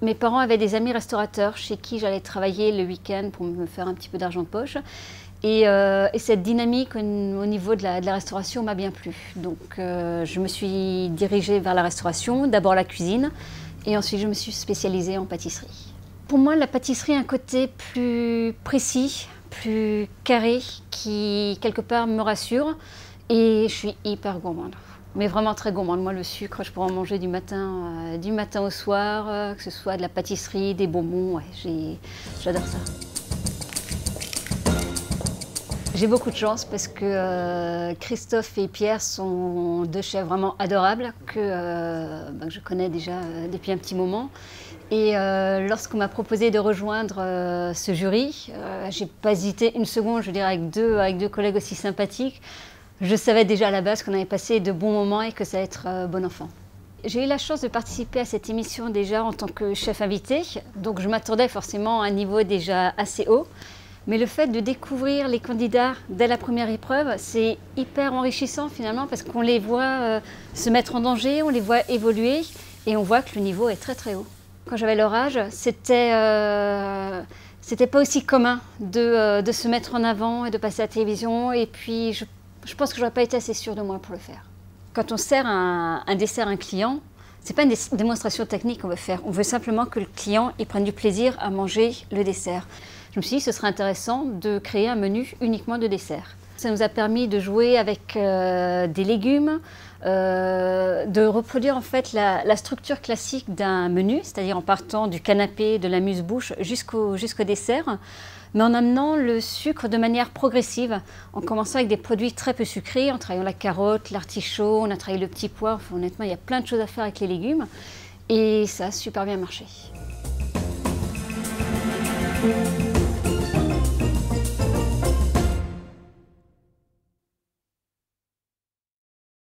Mes parents avaient des amis restaurateurs chez qui j'allais travailler le week-end pour me faire un petit peu d'argent de poche. Et cette dynamique au niveau de la restauration m'a bien plu. Donc je me suis dirigée vers la restauration, d'abord la cuisine, et ensuite je me suis spécialisée en pâtisserie. Pour moi, la pâtisserie a un côté plus précis, plus carré, qui quelque part me rassure, et je suis hyper gourmande. Mais vraiment très gourmande. Moi, le sucre, je pourrais en manger du matin au soir, que ce soit de la pâtisserie, des bonbons, ouais, j'adore ça. J'ai beaucoup de chance parce que Christophe et Pierre sont deux chefs vraiment adorables que je connais déjà depuis un petit moment. Et lorsqu'on m'a proposé de rejoindre ce jury, j'ai pas hésité une seconde, je veux dire, avec deux collègues aussi sympathiques. Je savais déjà à la base qu'on avait passé de bons moments et que ça allait être bon enfant. J'ai eu la chance de participer à cette émission déjà en tant que chef invité, donc je m'attendais forcément à un niveau déjà assez haut. Mais le fait de découvrir les candidats dès la première épreuve, c'est hyper enrichissant finalement parce qu'on les voit se mettre en danger, on les voit évoluer et on voit que le niveau est très très haut. Quand j'avais leur âge, c'était pas aussi commun de se mettre en avant et de passer à la télévision, et puis je pense que j'aurais pas été assez sûre de moi pour le faire. Quand on sert un dessert à un client, c'est pas une démonstration technique qu'on veut faire, on veut simplement que le client il prenne du plaisir à manger le dessert. Je me suis dit que ce serait intéressant de créer un menu uniquement de dessert. Ça nous a permis de jouer avec des légumes, de reproduire en fait la structure classique d'un menu, c'est-à-dire en partant du canapé, de l'amuse-bouche jusqu'au dessert, mais en amenant le sucre de manière progressive, en commençant avec des produits très peu sucrés, en travaillant la carotte, l'artichaut, on a travaillé le petit pois, enfin, honnêtement il y a plein de choses à faire avec les légumes, et ça a super bien marché.